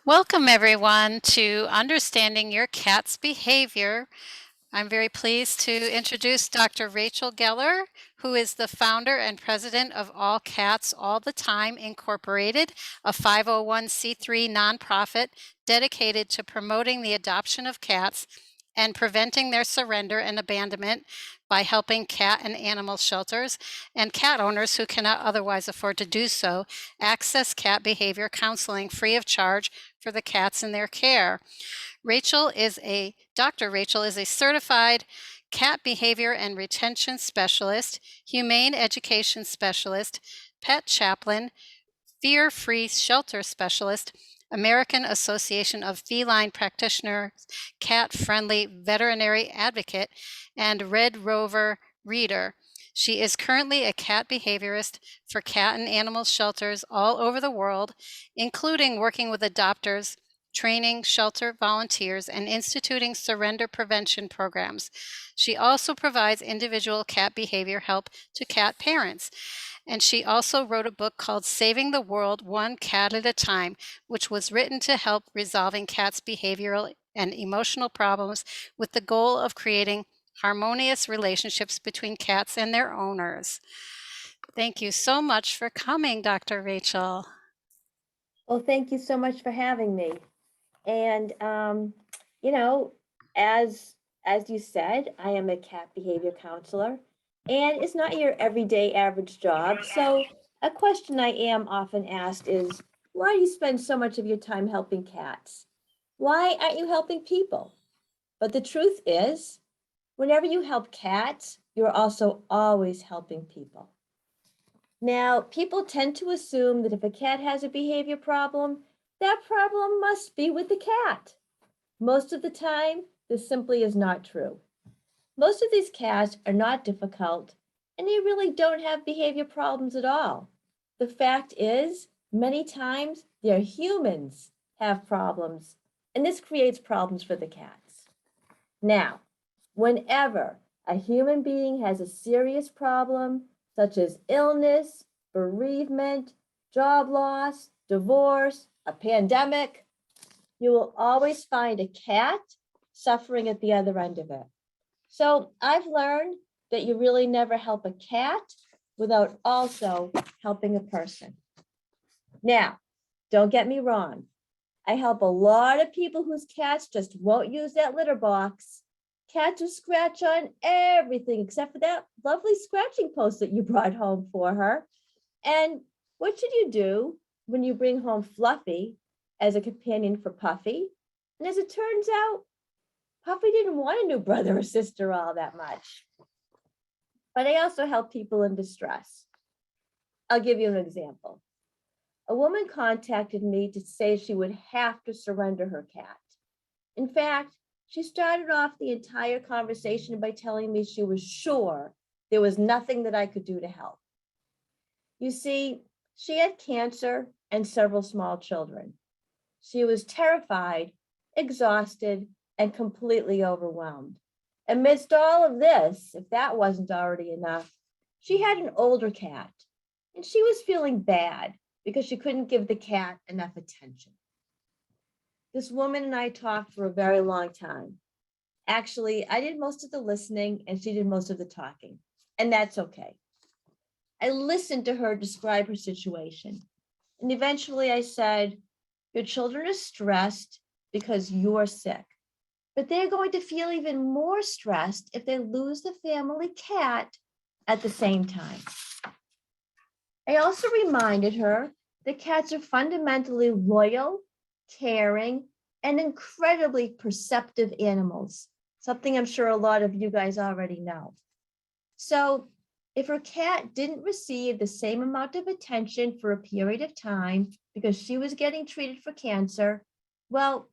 Welcome, everyone, to Understanding Your Cat's Behavior. I'm very pleased to introduce Dr. Rachel Gellar, who is the founder and president of All Cats All the Time Incorporated, a 501c3 nonprofit dedicated to promoting the adoption of cats and preventing their surrender and abandonment by helping cat and animal shelters and cat owners who cannot otherwise afford to do so access cat behavior counseling free of charge for the cats in their care. Dr. Rachel is a certified cat behavior and retention specialist, humane education specialist, pet chaplain, fear-free shelter specialist, American Association of Feline Practitioners, cat-friendly veterinary advocate, and Red Rover reader. She is currently a cat behaviorist for cat and animal shelters all over the world, including working with adopters, training shelter volunteers, and instituting surrender prevention programs. She also provides individual cat behavior help to cat parents. And she also wrote a book called Saving the World One Cat at a Time, which was written to help resolving cats' behavioral and emotional problems with the goal of creating harmonious relationships between cats and their owners. Thank you so much for coming, Dr. Rachel. Well, thank you so much for having me. And you know, as you said, I am a cat behavior counselor, and it's not your everyday average job. So a question I am often asked is, why do you spend so much of your time helping cats? Why aren't you helping people? But the truth is, whenever you help cats, you're also always helping people. Now, people tend to assume that if a cat has a behavior problem, that problem must be with the cat. Most of the time, this simply is not true. Most of these cats are not difficult, and they really don't have behavior problems at all. The fact is, many times their humans have problems, and this creates problems for the cats. Now, whenever a human being has a serious problem, such as illness, bereavement, job loss, divorce, a pandemic, you will always find a cat suffering at the other end of it. So I've learned that you really never help a cat without also helping a person. Now, don't get me wrong. I help a lot of people whose cats just won't use that litter box. Cats will scratch on everything except for that lovely scratching post that you brought home for her. And what should you do when you bring home Fluffy as a companion for Puffy? And as it turns out, Puffy didn't want a new brother or sister all that much. But I also help people in distress. I'll give you an example. A woman contacted me to say she would have to surrender her cat. In fact, she started off the entire conversation by telling me she was sure there was nothing that I could do to help. You see, she had cancer and several small children. She was terrified, exhausted, and completely overwhelmed. Amidst all of this, if that wasn't already enough, she had an older cat, and she was feeling bad because she couldn't give the cat enough attention. This woman and I talked for a very long time. Actually, I did most of the listening and she did most of the talking, and that's okay. I listened to her describe her situation, and eventually I said, your children are stressed because you're sick, but they're going to feel even more stressed if they lose the family cat at the same time. I also reminded her that cats are fundamentally loyal, caring, and incredibly perceptive animals, something I'm sure a lot of you guys already know. So if her cat didn't receive the same amount of attention for a period of time because she was getting treated for cancer, well,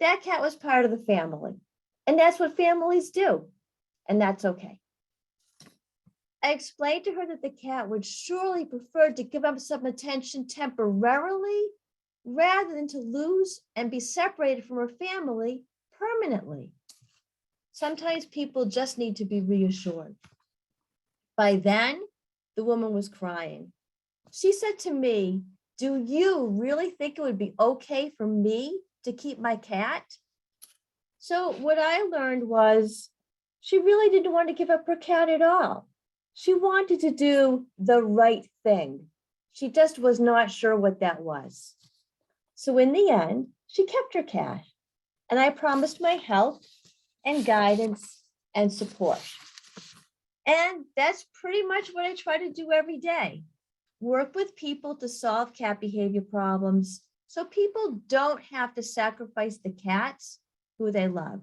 that cat was part of the family. And that's what families do. And that's okay. I explained to her that the cat would surely prefer to give up some attention temporarily rather than to lose and be separated from her family permanently. Sometimes people just need to be reassured. By then, the woman was crying. She said to me, do you really think it would be okay for me to keep my cat? So what I learned was she really didn't want to give up her cat at all. She wanted to do the right thing. She just was not sure what that was. So in the end, she kept her cat, and I promised my help and guidance and support. And that's pretty much what I try to do every day. Work with people to solve cat behavior problems so people don't have to sacrifice the cats who they love.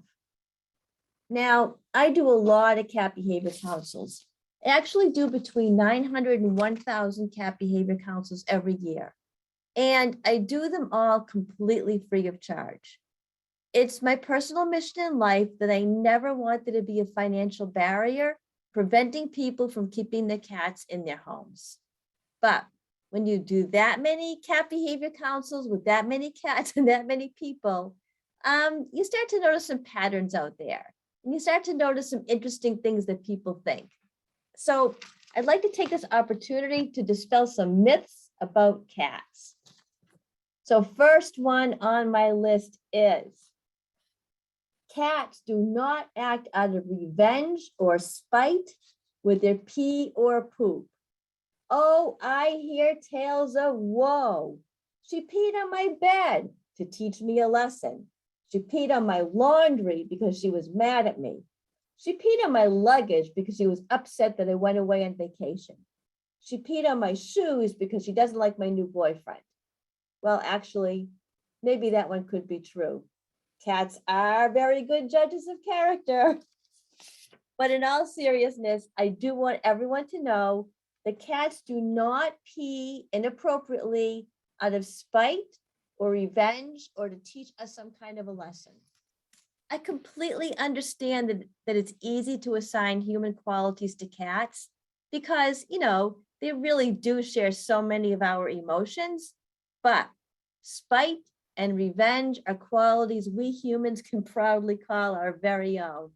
Now, I do a lot of cat behavior councils. I actually do between 900 and 1,000 cat behavior councils every year. And I do them all completely free of charge. It's my personal mission in life that I never wanted to be a financial barrier preventing people from keeping their cats in their homes. But when you do that many cat behavior councils with that many cats and that many people, you start to notice some patterns out there. And you start to notice some interesting things that people think. So I'd like to take this opportunity to dispel some myths about cats. So first one on my list is cats do not act out of revenge or spite with their pee or poop. Oh, I hear tales of woe. She peed on my bed to teach me a lesson. She peed on my laundry because she was mad at me. She peed on my luggage because she was upset that I went away on vacation. She peed on my shoes because she doesn't like my new boyfriend. Well, actually, maybe that one could be true. Cats are very good judges of character. But in all seriousness, I do want everyone to know that cats do not pee inappropriately out of spite or revenge or to teach us some kind of a lesson. I completely understand that it's easy to assign human qualities to cats because, they really do share so many of our emotions, but spite and revenge are qualities we humans can proudly call our very own.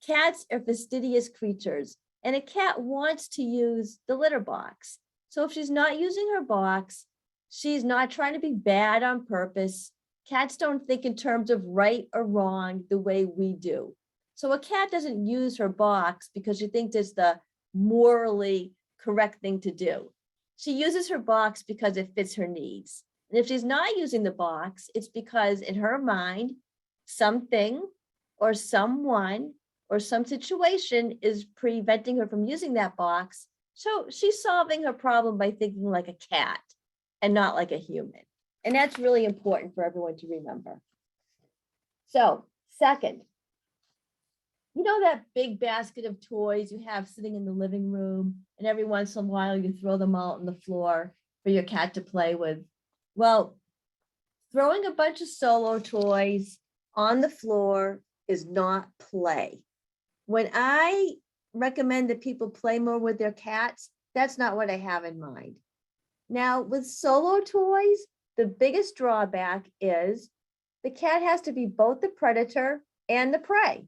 Cats are fastidious creatures, and a cat wants to use the litter box. So if she's not using her box, she's not trying to be bad on purpose. Cats don't think in terms of right or wrong the way we do. So a cat doesn't use her box because she thinks it's the morally correct thing to do. She uses her box because it fits her needs. And if she's not using the box, it's because in her mind, something or someone or some situation is preventing her from using that box. So she's solving her problem by thinking like a cat and not like a human. And that's really important for everyone to remember. So, second, that big basket of toys you have sitting in the living room, and every once in a while you throw them all on the floor for your cat to play with? Well, throwing a bunch of solo toys on the floor is not play. When I recommend that people play more with their cats, that's not what I have in mind. Now, with solo toys, the biggest drawback is the cat has to be both the predator and the prey.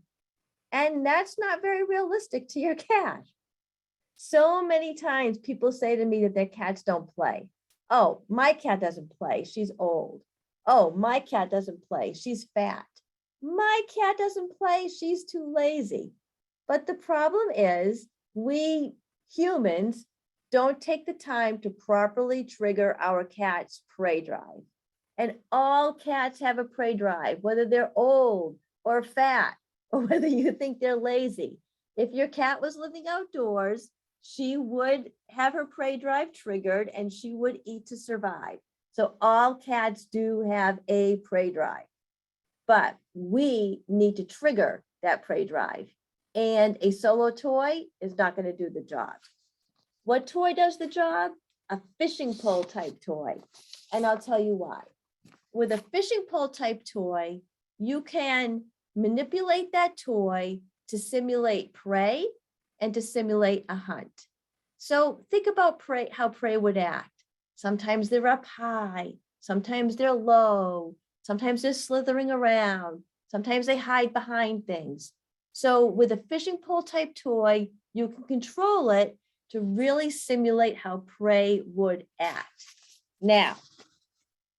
And that's not very realistic to your cat. So many times people say to me that their cats don't play. Oh, my cat doesn't play. She's old. Oh, my cat doesn't play. She's fat. My cat doesn't play. She's too lazy. But the problem is we humans don't take the time to properly trigger our cat's prey drive. And all cats have a prey drive, whether they're old or fat, or whether you think they're lazy. If your cat was living outdoors, she would have her prey drive triggered and she would eat to survive. So all cats do have a prey drive, but we need to trigger that prey drive. And a solo toy is not going to do the job. What toy does the job? A fishing pole type toy. And I'll tell you why. With a fishing pole type toy, you can manipulate that toy to simulate prey and to simulate a hunt. So think about prey, how prey would act. Sometimes they're up high, sometimes they're low, sometimes they're slithering around, sometimes they hide behind things. So with a fishing pole type toy, you can control it to really simulate how prey would act. Now,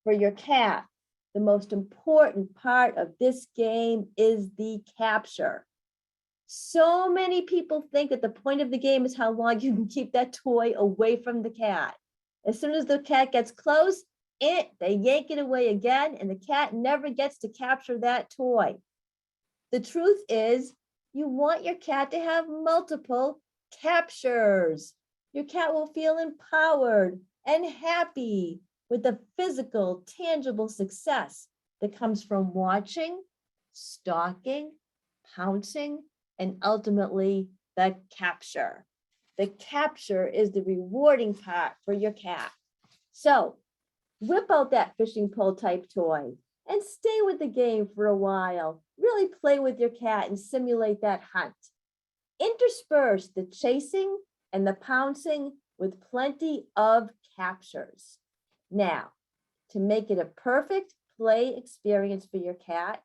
for your cat, the most important part of this game is the capture. So many people think that the point of the game is how long you can keep that toy away from the cat. As soon as the cat gets close, they yank it away again, and the cat never gets to capture that toy. The truth is, you want your cat to have multiple captures. Your cat will feel empowered and happy with the physical, tangible success that comes from watching, stalking, pouncing, and ultimately the capture. The capture is the rewarding part for your cat. So whip out that fishing pole type toy and stay with the game for a while. Really play with your cat and simulate that hunt. Intersperse the chasing and the pouncing with plenty of captures. Now, to make it a perfect play experience for your cat,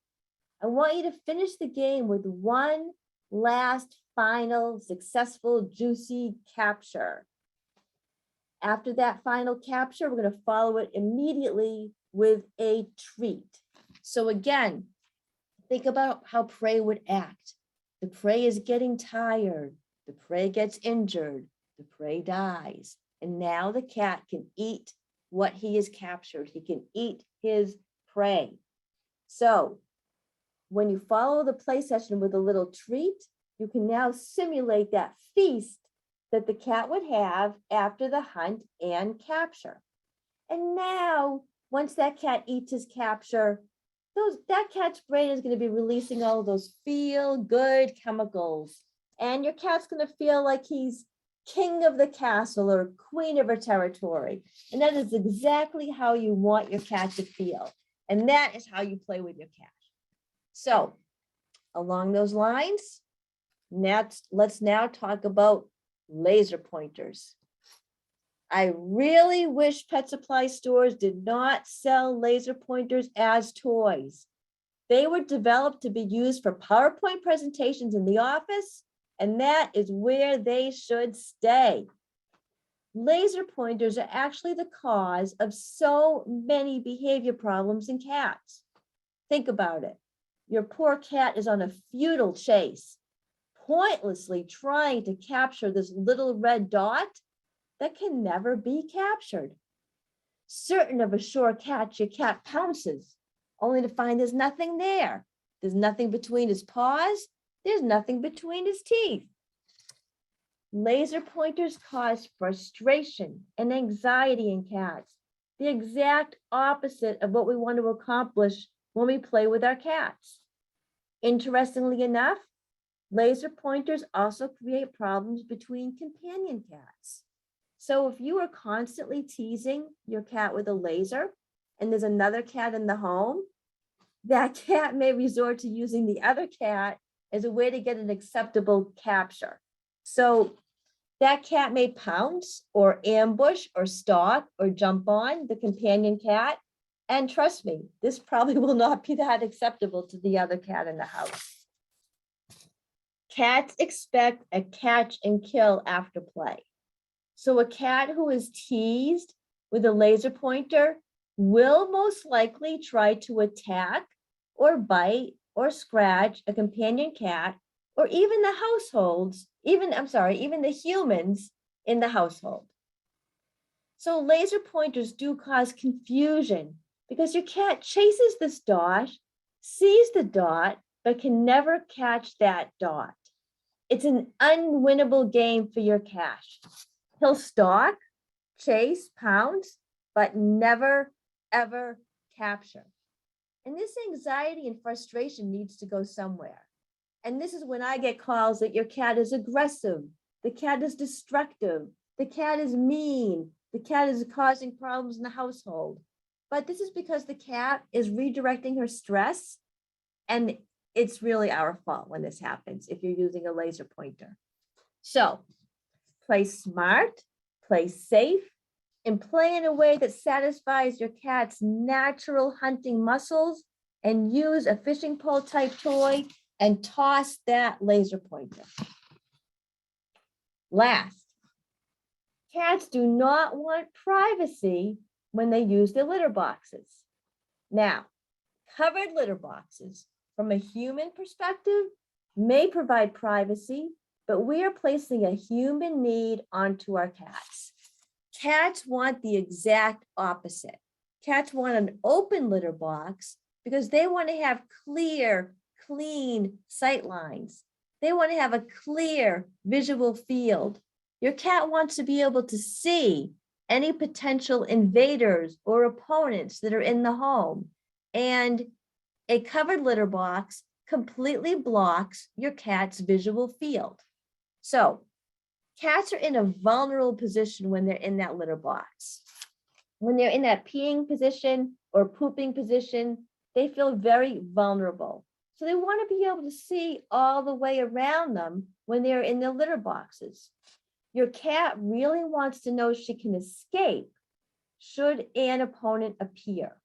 I want you to finish the game with one last final successful juicy capture. After that final capture, we're going to follow it immediately with a treat. So again, think about how prey would act. The prey is getting tired. The prey gets injured. The prey dies. And now the cat can eat what he has captured. He can eat his prey. So when you follow the play session with a little treat, you can now simulate that feast that the cat would have after the hunt and capture. And now, once that cat eats his capture, that cat's brain is going to be releasing all of those feel-good chemicals. And your cat's going to feel like he's king of the castle or queen of her territory. And that is exactly how you want your cat to feel. And that is how you play with your cat. So, along those lines, let's now talk about laser pointers. I really wish pet supply stores did not sell laser pointers as toys. They were developed to be used for PowerPoint presentations in the office, and that is where they should stay. Laser pointers are actually the cause of so many behavior problems in cats. Think about it. Your poor cat is on a futile chase, pointlessly trying to capture this little red dot that can never be captured. Certain of a sure catch, your cat pounces, only to find there's nothing there. There's nothing between his paws. There's nothing between his teeth. Laser pointers cause frustration and anxiety in cats, the exact opposite of what we want to accomplish when we play with our cats. Interestingly enough, laser pointers also create problems between companion cats. So if you are constantly teasing your cat with a laser and there's another cat in the home, that cat may resort to using the other cat as a way to get an acceptable capture. So that cat may pounce or ambush or stalk or jump on the companion cat. And trust me, this probably will not be that acceptable to the other cat in the house. Cats expect a catch and kill after play. So a cat who is teased with a laser pointer will most likely try to attack or bite or scratch a companion cat or even the households, even the humans in the household. So laser pointers do cause confusion because your cat chases this dot, sees the dot, but can never catch that dot. It's an unwinnable game for your cat. He'll stalk, chase, pounce, but never, ever capture. And this anxiety and frustration needs to go somewhere. And this is when I get calls that your cat is aggressive, the cat is destructive, the cat is mean, the cat is causing problems in the household. But this is because the cat is redirecting her stress, and it's really our fault when this happens if you're using a laser pointer. So play smart, play safe, and play in a way that satisfies your cat's natural hunting muscles, and use a fishing pole type toy and toss that laser pointer. Last, cats do not want privacy when they use their litter boxes. Now, covered litter boxes, from a human perspective, may provide privacy, but we are placing a human need onto our cats. Cats want the exact opposite. Cats want an open litter box because they want to have clear, clean sight lines. They want to have a clear visual field. Your cat wants to be able to see any potential invaders or opponents that are in the home. And a covered litter box completely blocks your cat's visual field. So cats are in a vulnerable position when they're in that litter box. When they're in that peeing position or pooping position, they feel very vulnerable. So they want to be able to see all the way around them when they're in their litter boxes. Your cat really wants to know she can escape should an opponent appear.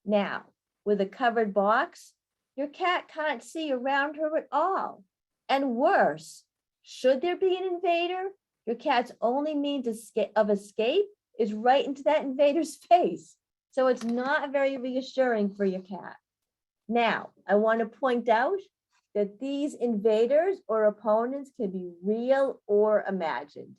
Now, with a covered box, your cat can't see around her at all. And worse, should there be an invader, your cat's only means of escape is right into that invader's face. So it's not very reassuring for your cat. Now, I want to point out that these invaders or opponents can be real or imagined.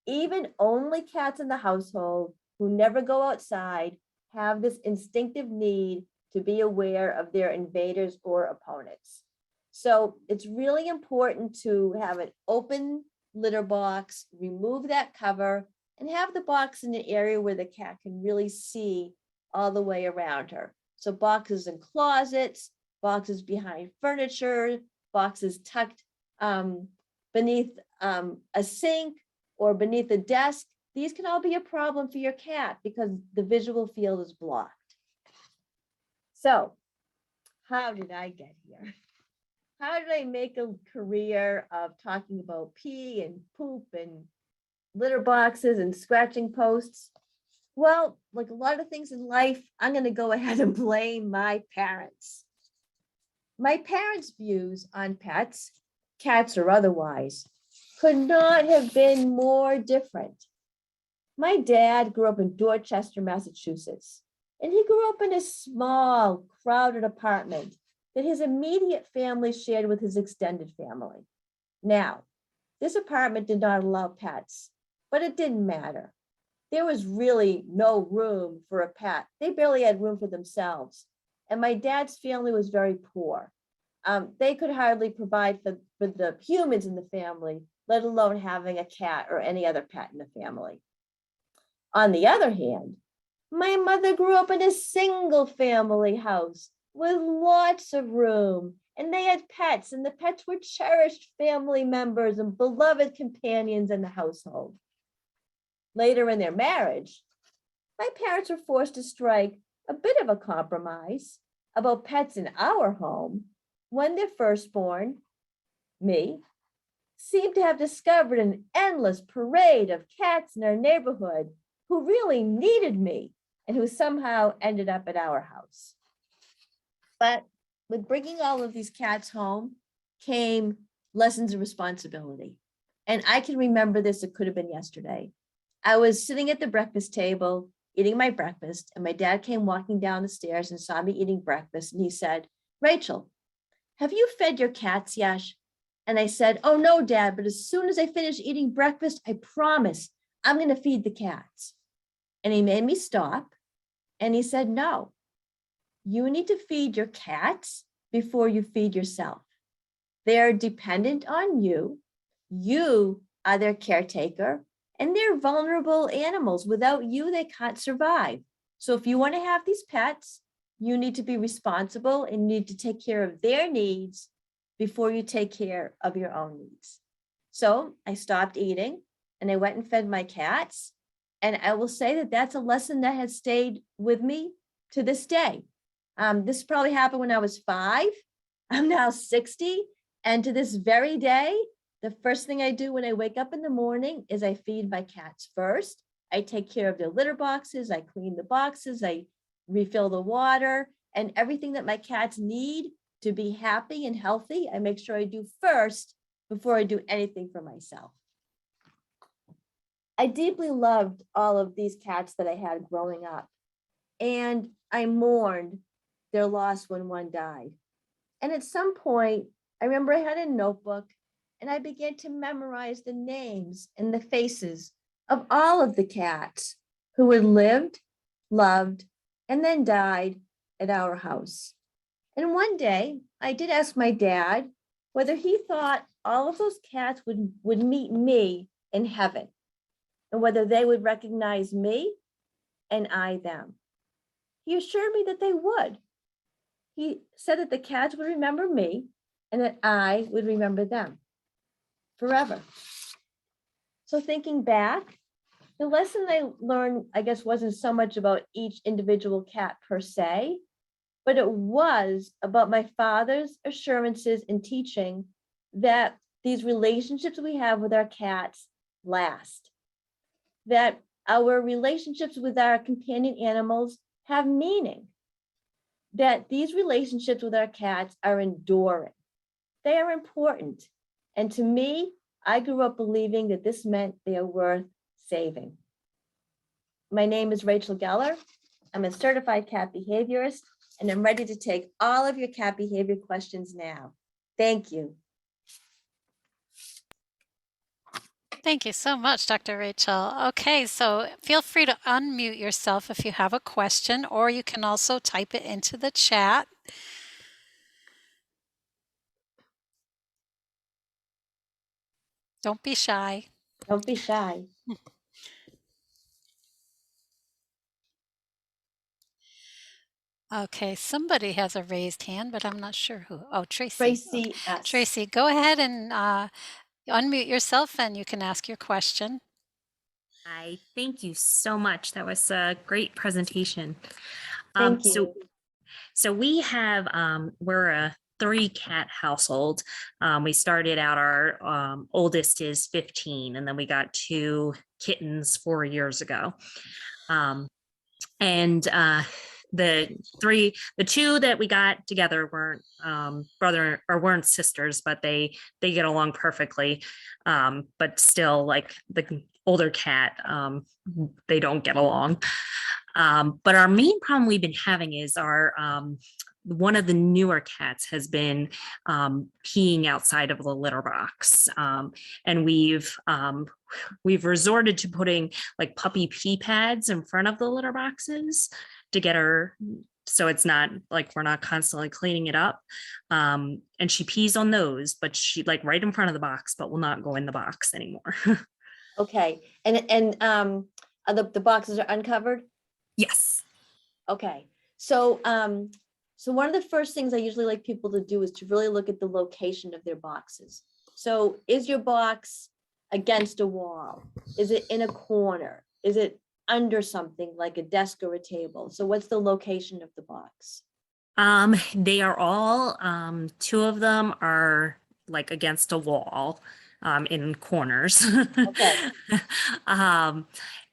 Even only cats in the household who never go outside have this instinctive need to be aware of their invaders or opponents. So it's really important to have an open litter box, remove that cover, and have the box in an area where the cat can really see all the way around her. So boxes in closets, boxes behind furniture, boxes tucked beneath a sink or beneath a desk. These can all be a problem for your cat because the visual field is blocked. So how did I get here? How did I make a career of talking about pee and poop and litter boxes and scratching posts? Well, like a lot of things in life, I'm going to go ahead and blame my parents. My parents' views on pets, cats or otherwise, could not have been more different. My dad grew up in Dorchester, Massachusetts, and he grew up in a small, crowded apartment that his immediate family shared with his extended family. Now, this apartment did not allow pets, but it didn't matter. There was really no room for a pet. They barely had room for themselves. And my dad's family was very poor. They could hardly provide for the humans in the family, let alone having a cat or any other pet in the family. On the other hand, my mother grew up in a single family house with lots of room, and they had pets, and the pets were cherished family members and beloved companions in the household. Later in their marriage, my parents were forced to strike a bit of a compromise about pets in our home when their firstborn, me, seemed to have discovered an endless parade of cats in our neighborhood who really needed me and who somehow ended up at our house. But with bringing all of these cats home came lessons of responsibility. And I can remember this, it could have been yesterday. I was sitting at the breakfast table, eating my breakfast, and my dad came walking down the stairs and saw me eating breakfast. And he said, "Rachel, have you fed your cats yet?" And I said, "Oh no, Dad, but as soon as I finish eating breakfast, I promise I'm going to feed the cats." And he made me stop. And he said, "No, you need to feed your cats before you feed yourself. They're dependent on you. You are their caretaker, and they're vulnerable animals. Without you, they can't survive. So if you want to have these pets, you need to be responsible and need to take care of their needs before you take care of your own needs." So I stopped eating and I went and fed my cats. And I will say that that's a lesson that has stayed with me to this day. This probably happened when I was 5. I'm now 60. And to this very day, the first thing I do when I wake up in the morning is I feed my cats first. I take care of their litter boxes. I clean the boxes. I refill the water, and everything that my cats need to be happy and healthy, I make sure I do first before I do anything for myself. I deeply loved all of these cats that I had growing up. and I mourned their loss when one died. And at some point, I remember I had a notebook and I began to memorize the names and the faces of all of the cats who had lived, loved, and then died at our house. And one day I did ask my dad whether he thought all of those cats would meet me in heaven and whether they would recognize me and I them. He assured me that they would. He said that the cats would remember me and that I would remember them forever. So thinking back, the lesson I learned, I guess, wasn't so much about each individual cat per se, but it was about my father's assurances and teaching that these relationships we have with our cats last, that our relationships with our companion animals have meaning, that these relationships with our cats are enduring. They are important. And to me, I grew up believing that this meant they are worth saving. My name is Rachel Gellar. I'm a certified cat behaviorist, and I'm ready to take all of your cat behavior questions now. Thank you. Thank you so much, Dr. Rachel. Okay, so feel free to unmute yourself if you have a question, or you can also type it into the chat. Don't be shy. Don't be shy. Okay, somebody has a raised hand, but I'm not sure who. Oh, Tracy. Tracy Okay. S. Tracy, go ahead and unmute yourself and you can ask your question. Hi, thank you so much. That was a great presentation. Thank you. So we have, we're a 3-cat household. We started out, our oldest is 15, and then we got 2 kittens 4 years ago. The 2 that we got together weren't brother or weren't sisters, but they get along perfectly. But still, like the older cat, they don't get along. But our main problem we've been having is our one of the newer cats has been peeing outside of the litter box, and we've resorted to putting like puppy pee pads in front of the litter boxes to get her, so it's not like we're not constantly cleaning it up. And she pees on those, but she like right in front of the box, but will not go in the box anymore. Okay. And the boxes are uncovered? Yes. Okay. So so one of the first things I usually like people to do is to really look at the location of their boxes. So is your box against a wall? Is it in a corner? Is it under something like a desk or a table? So what's the location of the box? They are all, 2 of them are like against a wall, in corners. Okay.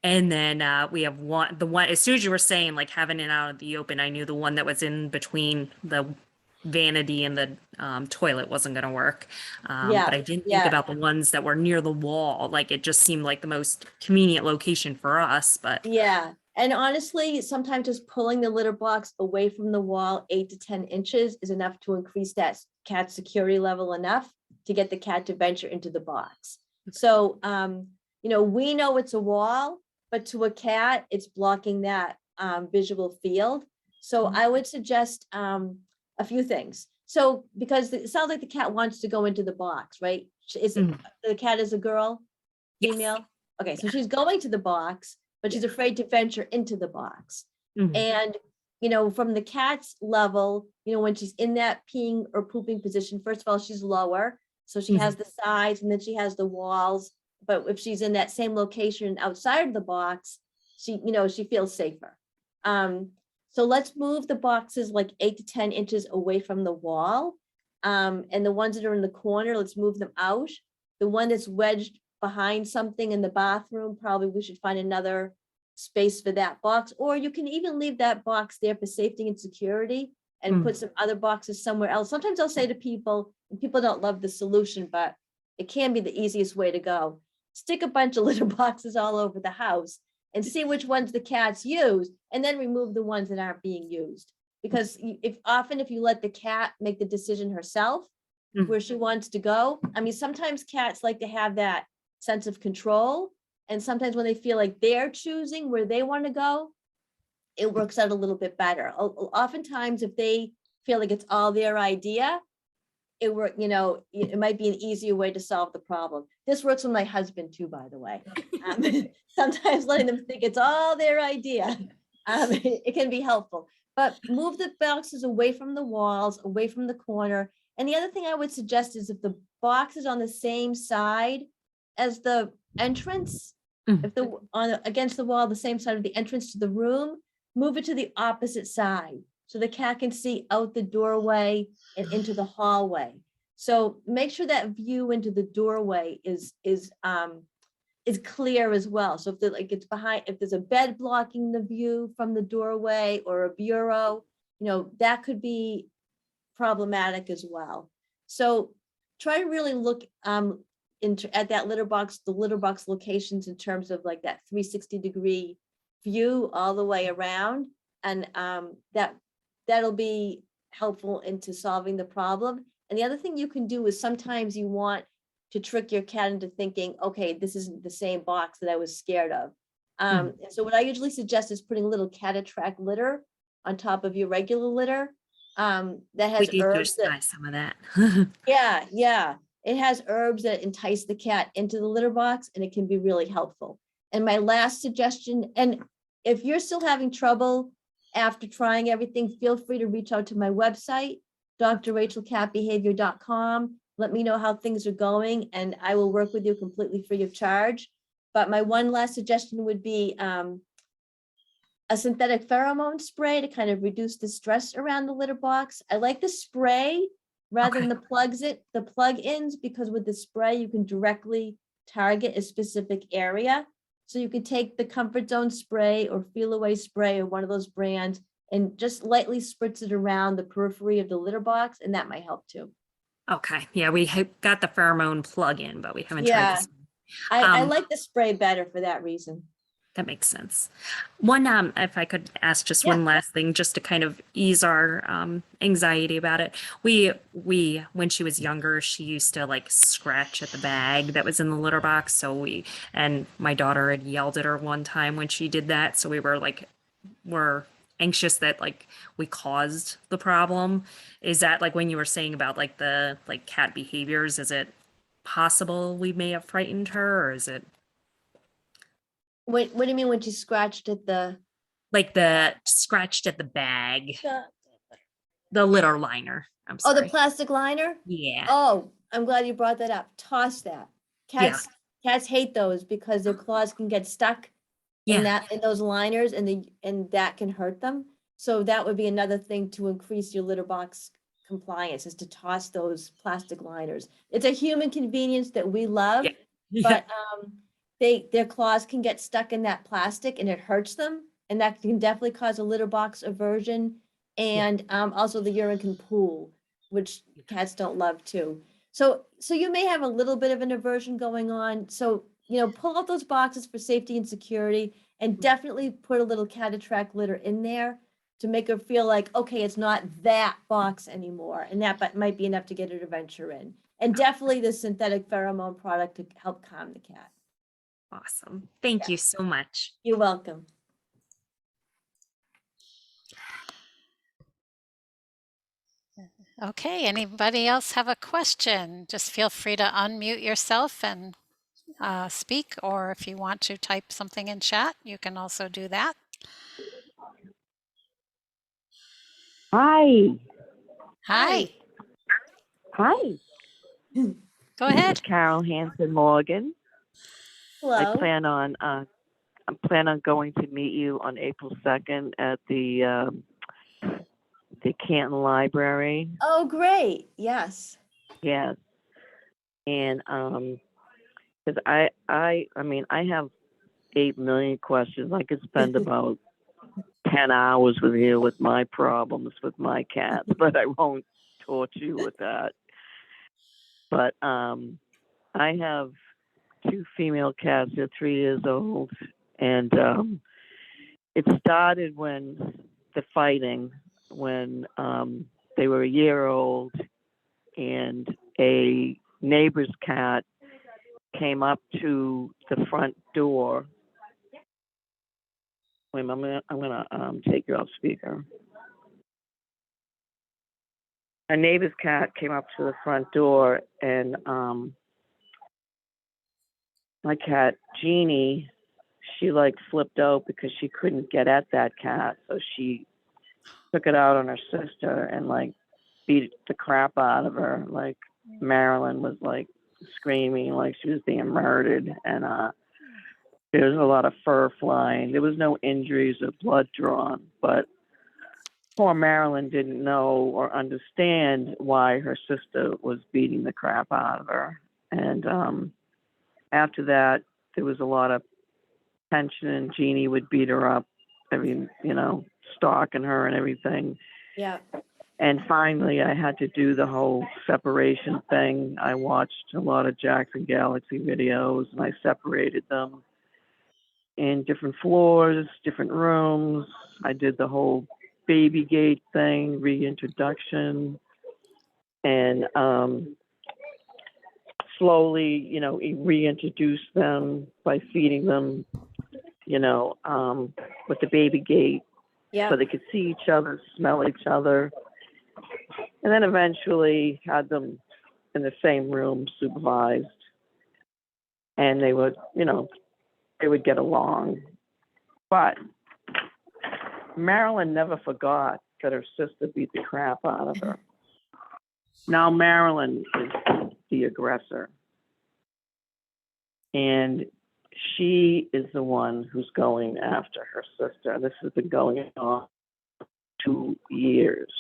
And then we have the one, as soon as you were saying like having it out of the open, I knew the one that was in between the vanity and the toilet wasn't going to work. Yeah, But I didn't think yeah. about the ones that were near the wall. Like it just seemed like the most convenient location for us, but Yeah. And honestly, sometimes just pulling the litter box away from the wall 8 to 10 inches is enough to increase that cat security level enough to get the cat to venture into the box. So, we know it's a wall, but to a cat, it's blocking that visual field. So I would suggest a few things. So, because it sounds like the cat wants to go into the box, right? Is it, the cat is a girl, yes. female? Okay, so she's going to the box, but she's afraid to venture into the box. Mhm. And, from the cat's level, when she's in that peeing or pooping position, first of all, she's lower. So she has the sides and then she has the walls. But if she's in that same location outside of the box, she feels safer. So let's move the boxes like 8 to 10 inches away from the wall. And the ones that are in the corner, let's move them out. The one that's wedged behind something in the bathroom, probably we should find another space for that box, or you can even leave that box there for safety and security and put some other boxes somewhere else. Sometimes I'll say to people, and people don't love the solution, but it can be the easiest way to go. Stick a bunch of litter boxes all over the house and see which ones the cats use, and then remove the ones that aren't being used. Because if you let the cat make the decision herself, Mhm. where she wants to go, I mean, sometimes cats like to have that sense of control. And sometimes when they feel like they're choosing where they want to go, it works out a little bit better. Oftentimes, if they feel like it's all their idea, it might be an easier way to solve the problem. This works with my husband too, by the way. Sometimes letting them think it's all their idea, it can be helpful. But move the boxes away from the walls, away from the corner. And the other thing I would suggest is if the box is on the same side as the entrance, Mhm. if against the wall, the same side of the entrance to the room, move it to the opposite side so the cat can see out the doorway and into the hallway. So make sure that view into the doorway is clear as well. So if there's a bed blocking the view from the doorway or a bureau, that could be problematic as well. So try to really look at that the litter box locations in terms of like that 360-degree view all the way around. And that'll be helpful into solving the problem. And the other thing you can do is sometimes you want to trick your cat into thinking, okay, this isn't the same box that I was scared of. So what I usually suggest is putting a little cat attract litter on top of your regular litter that We has did herbs just that, buy some of that. yeah, it has herbs that entice the cat into the litter box, and it can be really helpful. And my last suggestion, and if you're still having trouble after trying everything, feel free to reach out to my website, drrachelcatbehavior.com. Let me know how things are going, and I will work with you completely free of charge. But my one last suggestion would be a synthetic pheromone spray to kind of reduce the stress around the litter box. I like the spray rather than the plug-ins, because with the spray, you can directly target a specific area. So you could take the Comfort Zone spray or Feel Away spray or one of those brands and just lightly spritz it around the periphery of the litter box, and that might help too. Okay. Yeah, we got the pheromone plug-in, but we haven't tried Yeah, this. I like the spray better for that reason. That makes sense. One, if I could ask just Yeah. one last thing, just to kind of ease our anxiety about it. We, when she was younger, she used to like scratch at the bag that was in the litter box. And my daughter had yelled at her one time when she did that. So we're anxious that like we caused the problem. Is that like when you were saying about like the like cat behaviors, is it possible we may have frightened her, or is it What do you mean when she scratched at the? like the scratched at the bag, the litter liner? I'm Oh, the sorry. plastic liner? Yeah. Oh, I'm glad you brought that up. Toss that. Yeah. Cats hate those because their claws can get stuck in Yeah. those liners, and that can hurt them. So that would be another thing to increase your litter box compliance, is to toss those plastic liners. It's a human convenience that we love, Yeah. but their claws can get stuck in that plastic and it hurts them, and that can definitely cause a litter box aversion. And also the urine can pool, which cats don't love too. So you may have a little bit of an aversion going on. So, pull out those boxes for safety and security, and definitely put a little cat attract litter in there to make her feel like, okay, it's not that box anymore. And that might be enough to get her to venture in. And definitely the synthetic pheromone product to help calm the cat. Awesome. Thank you so much. You're welcome. Okay, anybody else have a question? Just feel free to unmute yourself and speak, or if you want to type something in chat, you can also do that. Hi. Hi, Hi. go This is ahead. Carol Hanson Morgan. Hello. I plan on going to meet you on April 2nd at the Canton Library. Oh, great. Yes. Yes. And because I mean I have 8 million questions. I could spend about 10 hours with you with my problems with my cats, but I won't torture you with that. But I have 2 female cats. They're 3 years old, And it started when the fighting, when they were a year old, and a neighbor's cat came up to the front door. Wait a minute, I'm gonna take you off speaker. A neighbor's cat came up to the front door, and my cat Jeannie, she like flipped out because she couldn't get at that cat, so she took it out on her sister and like beat the crap out of her. Like Marilyn was like screaming like she was being murdered, and there was a lot of fur flying. There was no injuries or blood drawn, but poor Marilyn didn't know or understand why her sister was beating the crap out of her. And after that, there was a lot of tension, and Jeannie would beat her up, stalking her and everything. Yeah. And finally, I had to do the whole separation thing. I watched a lot of Jackson Galaxy videos, and I separated them in different floors, different rooms. I did the whole baby gate thing, reintroduction, and slowly, reintroduce them by feeding them, with the baby gate, Yeah. so they could see each other, smell each other, and then eventually had them in the same room, supervised, and they would get along. But Marilyn never forgot that her sister beat the crap out of her. Now Marilyn is the aggressor. And she is the one who's going after her sister. This has been going on 2 years.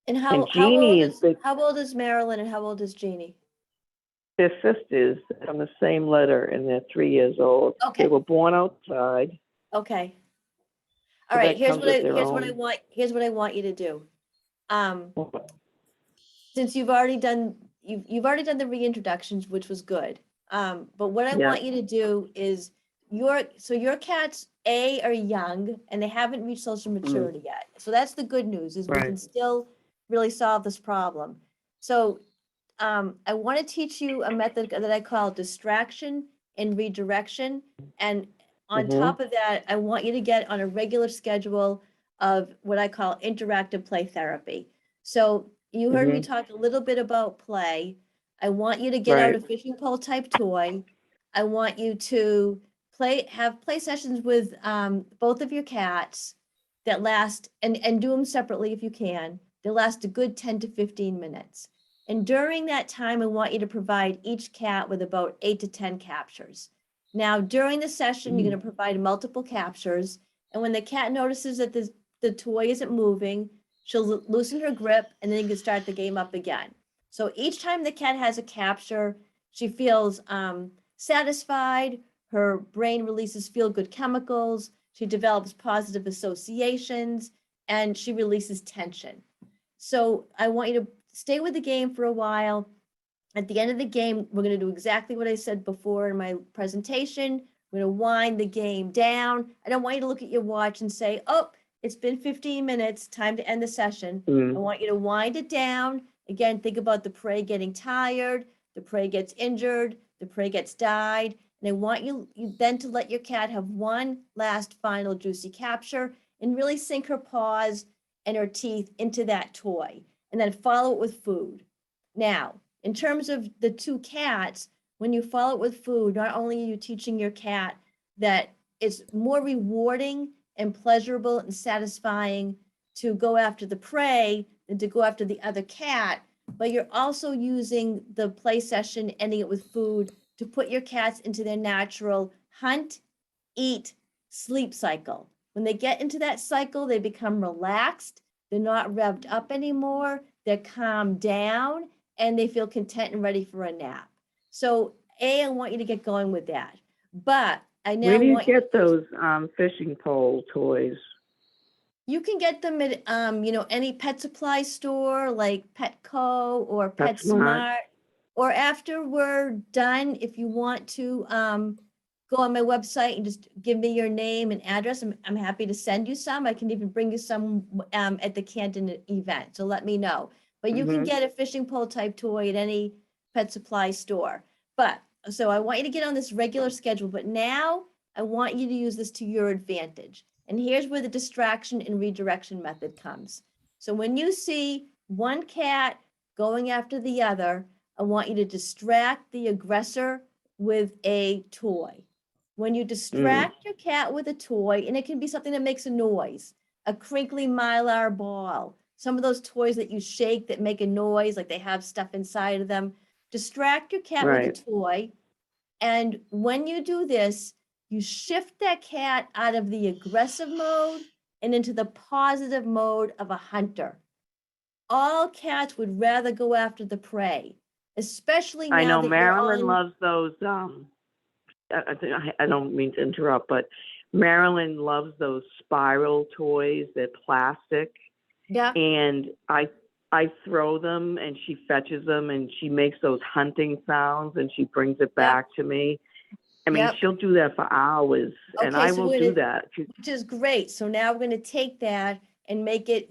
And And Jeannie is the, how old is Marilyn and how old is Jeannie? their sisters from the same litter, and they're 3 years old. Okay. They were born outside. Okay. All So right. that comes with their own. Here's what I want you to do. Since you've already done the reintroductions, which was good. But what I want you to do is your cats are young and they haven't reached social maturity yet. So that's the good news, is we can still really solve this problem. So I want to teach you a method that I call distraction and redirection. And on top of that, I want you to get on a regular schedule of what I call interactive play therapy. So you heard me talk a little bit about play. I want you to get out a fishing pole type toy. I want you to have play sessions with both of your cats that last, and do them separately if you can. They last a good 10 to 15 minutes. And during that time, I want you to provide each cat with about 8 to 10 captures. Now, during the session, you're going to provide multiple captures. And when the cat notices that the toy isn't moving, she'll loosen her grip, and then you can start the game up again. So each time the cat has a capture, she feels satisfied. Her brain releases feel-good chemicals. She develops positive associations, and she releases tension. So I want you to stay with the game for a while. At the end of the game, we're going to do exactly what I said before in my presentation. We're going to wind the game down. I don't want you to look at your watch and say, oh, it's been 15 minutes, time to end the session. I want you to wind it down. Again, think about the prey getting tired, the prey gets injured, the prey gets died. And I want you then to let your cat have one last final juicy capture and really sink her paws and her teeth into that toy, and then follow it with food. Now, in terms of the two cats, when you follow it with food, not only are you teaching your cat that it's more rewarding and pleasurable and satisfying to go after the prey than to go after the other cat, but you're also using the play session, ending it with food, to put your cats into their natural hunt, eat, sleep cycle. When they get into that cycle, they become relaxed. They're not revved up anymore. They're calmed down, and they feel content and ready for a nap. So I want you to get going with that. But I now Where do you want get those fishing pole toys? You can get them at any pet supply store like Petco or PetSmart. Or after we're done, if you want to go on my website and just give me your name and address, I'm happy to send you some. I can even bring you some at the Canton event. So let me know. But you can Mhm. get a fishing pole type toy at any pet supply store. But so I want you to get on this regular schedule, but now I want you to use this to your advantage. And here's where the distraction and redirection method comes. So when you see one cat going after the other, I want you to distract the aggressor with a toy. When you distract your cat with a toy, and it can be something that makes a noise, a crinkly mylar ball, some of those toys that you shake that make a noise, like they have stuff inside of them, distract your cat with a Right. toy. And when you do this, you shift that cat out of the aggressive mode and into the positive mode of a hunter. All cats would rather go after the prey, especially I now know that you're Marilyn on. loves those. I don't mean to interrupt, but Marilyn loves those spiral toys. They're plastic, Yeah, and I throw them, and she fetches them, and she makes those hunting sounds, and she brings it yep, back to me. I mean, yep. she'll do that for hours, and Okay, I so will we're do gonna, that. which is great. So now we're gonna take that and make it,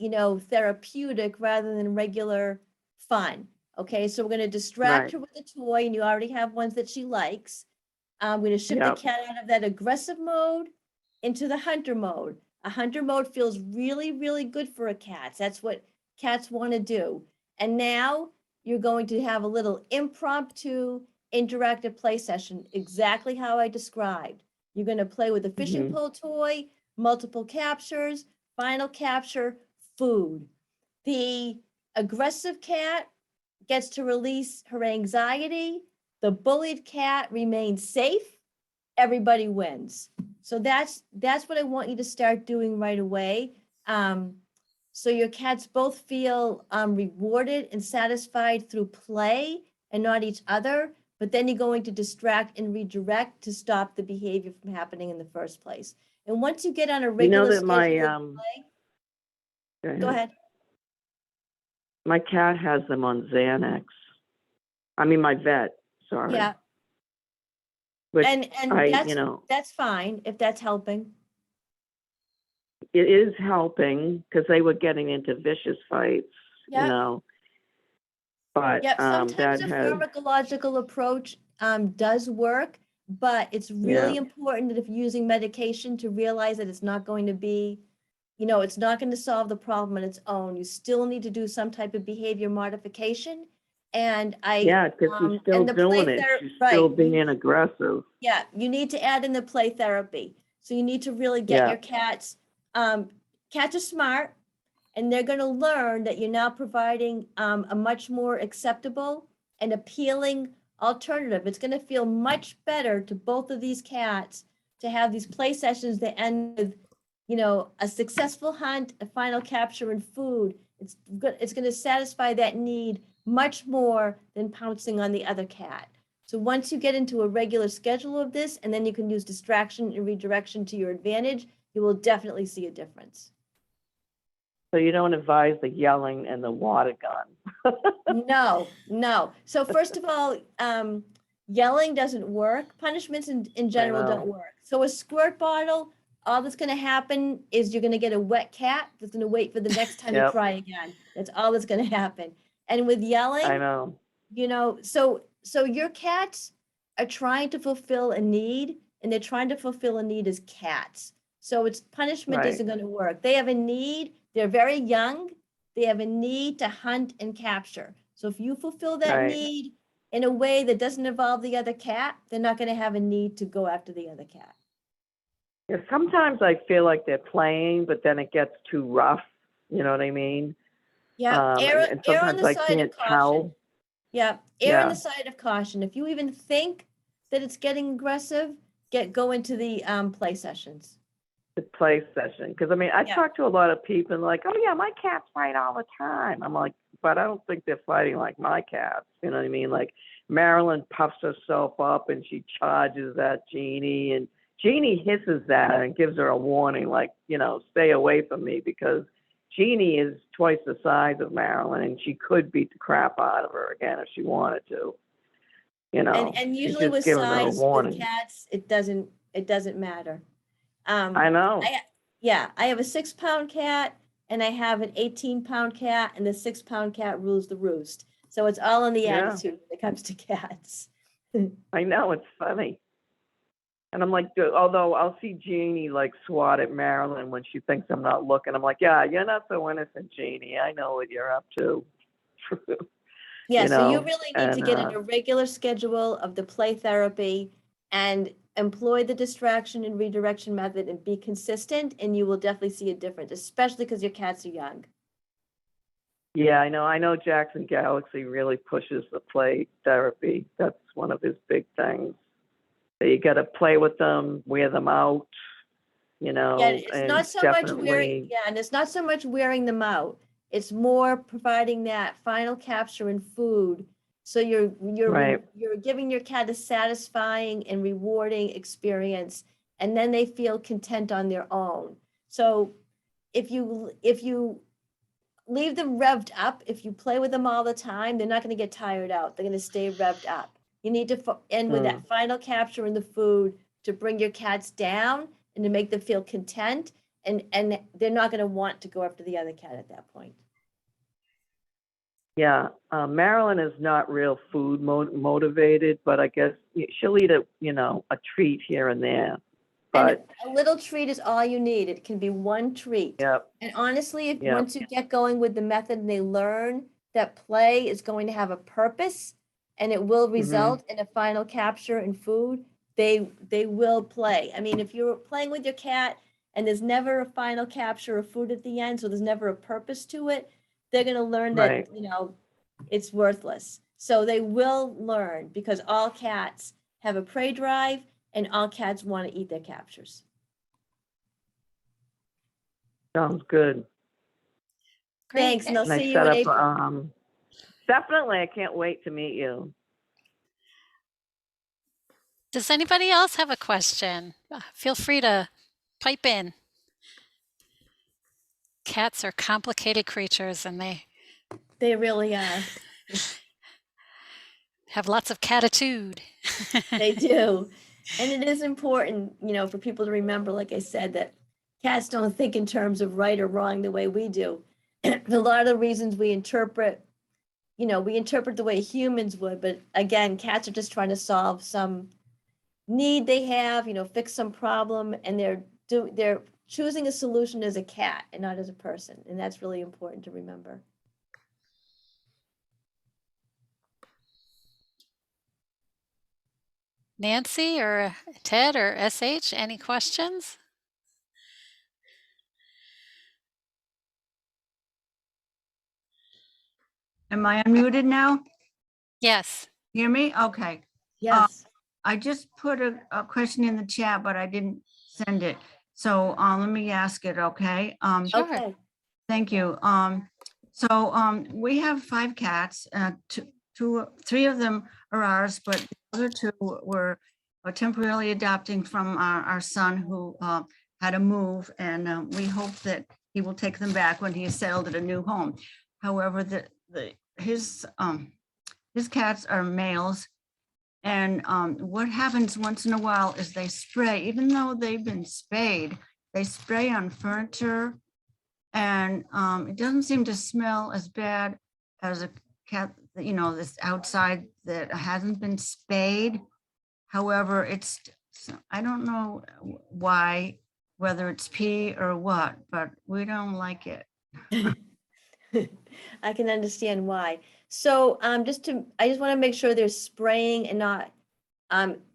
therapeutic rather than regular fun. Okay, so we're gonna distract Right. her with a toy, and you already have ones that she likes. I'm gonna shift the Yep. cat out of that aggressive mode into the hunter mode. A hunter mode feels really, really good for a cat. That's what cats want to do. And now you're going to have a little impromptu interactive play session, exactly how I described. You're going to play with a fishing Hmm. pole toy, multiple captures, final capture, food. The aggressive cat gets to release her anxiety. The bullied cat remains safe. Everybody wins. So that's what I want you to start doing right away. So your cats both feel rewarded and satisfied through play and not each other. But then you're going to distract and redirect to stop the behavior from happening in the first place. And once you get on a You know regular that my schedule of play, go ahead. my cat has them on Xanax. I mean, my vet. Sorry, Yeah, which and you know, that's fine if that's helping. it is helping because they were getting into vicious fights, you Yeah. know. But Yep, sometimes that a has, pharmacological approach does work, but it's yeah, really important that if you're using medication to realize that it's not going to be, it's not going to solve the problem on its own. You still need to do some type of behavior modification. And yeah, because she's still and the play doing it. therapy, She's still right? being aggressive. Yeah, you need to add in the play therapy. So you need to really get Yeah, your cats, cats are smart, and they're going to learn that you're now providing a much more acceptable and appealing alternative. It's going to feel much better to both of these cats to have these play sessions that end with, a successful hunt, a final capture, and food. It's good. It's going to satisfy that need much more than pouncing on the other cat. So once you get into a regular schedule of this, and then you can use distraction and redirection to your advantage, you will definitely see a difference. so you don't advise the yelling and the water gun. No, no. So first of all, yelling doesn't work. Punishments in I general don't know. work. So a squirt bottle, all that's going to happen is you're going to get a wet cat that's going to wait for the next time to Yep, cry again. That's all that's going to happen. And with I yelling, know. so your cats are trying to fulfill a need, and they're trying to fulfill a need as cats. So it's punishment Right, isn't going to work. They have a need. They're very young. They have a need to hunt and capture. So if you fulfill that right. need in a way that doesn't involve the other cat, they're not going to have a need to go after the other cat. Yeah, sometimes I feel like they're playing, but then it gets too rough. You know what I mean? Yeah, And err on sometimes the I side of can't caution. tell. Yeah, err on Yeah, the side of caution. If you even think that it's getting aggressive, go into the play sessions. the play session. Because I mean, I Yeah. talk to a lot of people and like, oh yeah, my cats fight all the time. I'm like, but I don't think they're fighting like my cats. You know what I mean? Like Marilyn puffs herself up and she charges at Jeannie, and Jeannie hisses at her and gives her a warning, like, stay away from me, because Jeannie is twice the size of Marilyn and she could beat the crap out of her again if she wanted to. you know, And he's usually just with giving her a size with warning. cats, it doesn't matter. I know. Yeah, I have a 6-pound cat and I have an 18-pound cat, and the 6-pound cat rules the roost. So it's all in the Yeah. attitude when it comes to cats. I know, it's funny. And I'm like, although I'll see Jeannie like swat at Marilyn when she thinks I'm not looking. I'm like, yeah, you're not so innocent, Jeannie. I know what you're up to. Yeah, You so you know, really need to and get in a regular schedule of the play therapy and employ the distraction and redirection method and be consistent, and you will definitely see a difference, especially because your cats are young. yeah, I know. I know Jackson Galaxy really pushes the play therapy. That's one of his big things. That you got to play with them, wear them out, you know, Yeah, it's and not so much definitely, and it's not so much wearing them out. It's more providing that final capture in food. So right, you're giving your cat a satisfying and rewarding experience, and then they feel content on their own. So if you leave them revved up, if you play with them all the time, they're not going to get tired out. They're going to stay revved up. You need to end with that final capture in the food to bring your cats down and to make them feel content. And they're not going to want to go after the other cat at that point. yeah. Marilyn is not real food motivated, but I guess she'll eat a treat here and there. And But a little treat is all you need. It can be one treat. yep, And honestly, if yep, once you get going with the method and they learn that play is going to have a purpose and it will result in a final capture in food, they will play. I mean, if you're playing with your cat and there's never a final capture of food at the end, so there's never a purpose to it, they're going to learn that, right. it's worthless. So they will learn because all cats have a prey drive and all cats want to eat their captures. Sounds good. Great. Thanks, and I'll Nice see you in setup. April. Definitely, I can't wait to meet you. Does anybody else have a question? Feel free to pipe in. Cats are complicated creatures and they They really are. have lots of catitude. They do. And it is important, for people to remember, like I said, that cats don't think in terms of right or wrong the way we do. A lot of the reasons we interpret the way humans would, but again, cats are just trying to solve some need they have, fix some problem, and they're choosing a solution as a cat and not as a person. And that's really important to remember. Nancy or Ted or SH, any questions? Am I unmuted now? Yes. Hear me? Okay. Yes. I just put a question in the chat, but I didn't send it. So let me ask it, okay? Sure. Okay. Thank you. We have 5 cats. 3 of them are ours, but the other 2 were temporarily adopting from our son who had to move, and we hope that he will take them back when he is settled at a new home. However, his cats are males, and what happens once in a while is they spray, even though they've been spayed, they spray on furniture, and it doesn't seem to smell as bad as a cat, that's outside that hasn't been spayed. However, I don't know why, whether it's pee or what, but we don't like it. I can understand why. So I just want to make sure they're spraying and not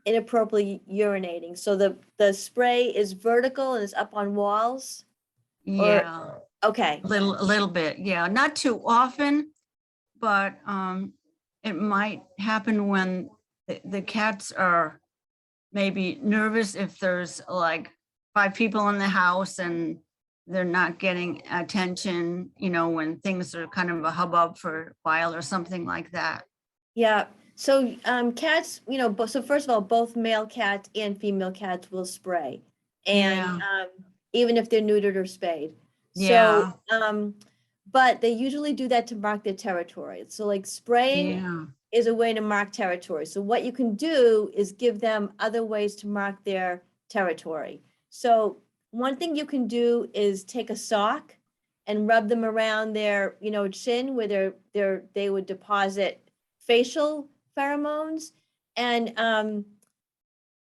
inappropriately urinating. So the spray is vertical and is up on walls? Yeah, Okay. a little bit. Yeah, not too often, but it might happen when the cats are maybe nervous if there's like 5 people in the house and they're not getting attention, when things are kind of a hubbub for a while or something like that. Yeah. So cats, so first of all, both male cats and female cats will spray. And even if they're neutered or spayed. So, but they usually do that to mark their territory. So like spraying is a way to mark territory. So what you can do is give them other ways to mark their territory. So one thing you can do is take a sock and rub them around their, chin where they would deposit facial pheromones, and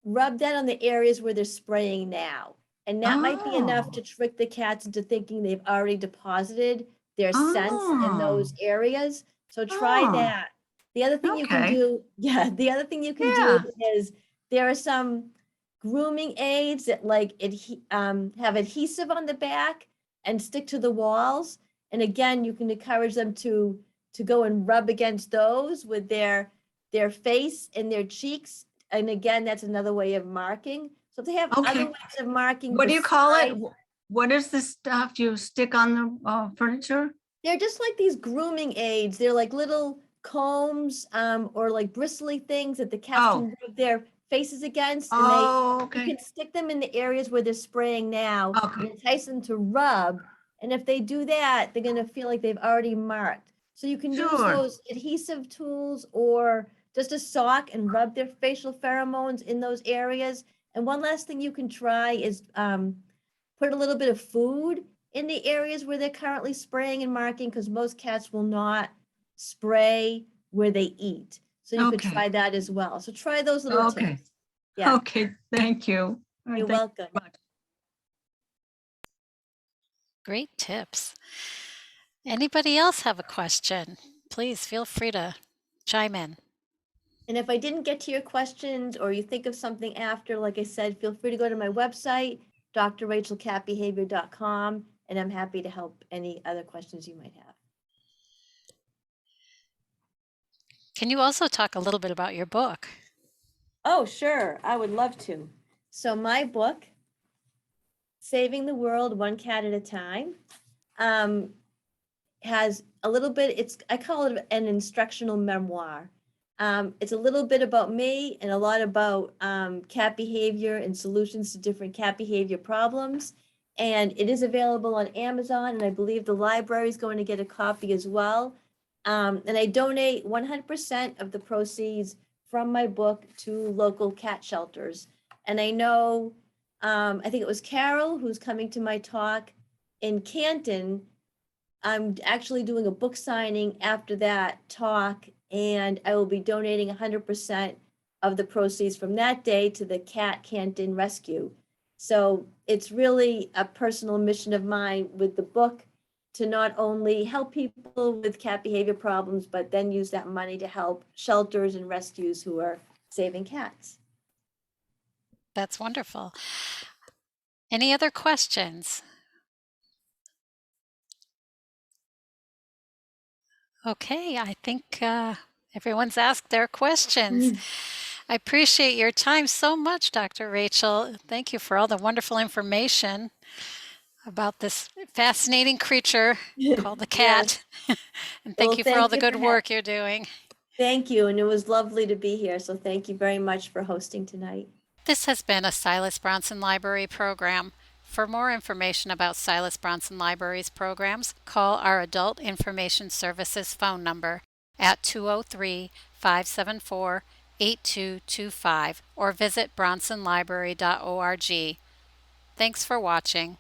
rub that on the areas where they're spraying now. And that might be enough to trick the cats into thinking they've already deposited their scents in those areas. So try Oh, that. The other thing you can okay. do, the other thing you can Yeah. do is there are some grooming aids that have adhesive on the back and stick to the walls. And again, you can encourage them to go and rub against those with their face and their cheeks. And again, that's another way of marking. So if they have other Okay. ways of marking. What do you call it? besides- What is this stuff you stick on the furniture? They're just like these grooming aids. They're like little combs, or like bristly things that the cats Oh. can rub their faces against. And Oh, you okay. can stick them in the areas where they're spraying now Okay. and entice them to rub. And if they do that, they're gonna feel like they've already marked. So you can use Sure. those adhesive tools or just a sock and rub their facial pheromones in those areas. And one last thing you can try is put a little bit of food in the areas where they're currently spraying and marking, because most cats will not spray where they eat. So you could Okay. try that as well. So try those little Okay. tips. Yeah, Okay, thank you. All right, you're thank you welcome. much. Great tips. Anybody else have a question? Please feel free to chime in. And if I didn't get to your questions or you think of something after, like I said, feel free to go to my website, drrachelcatbehavior.com, and I'm happy to help any other questions you might have. Can you also talk a little bit about your book? Oh, sure. I would love to. So my book, Saving the World One Cat at a Time, has a little bit, I call it an instructional memoir. It's a little bit about me and a lot about cat behavior and solutions to different cat behavior problems. And it is available on Amazon, and I believe the library is going to get a copy as well. And I donate 100% of the proceeds from my book to local cat shelters. And I know, I think it was Carol who's coming to my talk in Canton. I'm actually doing a book signing after that talk, and I will be donating 100% of the proceeds from that day to the Cat Canton Rescue. So it's really a personal mission of mine with the book to not only help people with cat behavior problems, but then use that money to help shelters and rescues who are saving cats. That's wonderful. Any other questions? Okay, I think everyone's asked their questions. I appreciate your time so much, Dr. Rachel. Thank you for all the wonderful information about this fascinating creature called the cat. And thank Well, you for all thank the you good for work you're doing. Thank you, and it was lovely to be here. So thank you very much for hosting tonight. This has been a Silas Bronson Library program. For more information about Silas Bronson Library's programs, call our Adult Information Services phone number at 203-574-8225 or visit bronsonlibrary.org. Thanks for watching.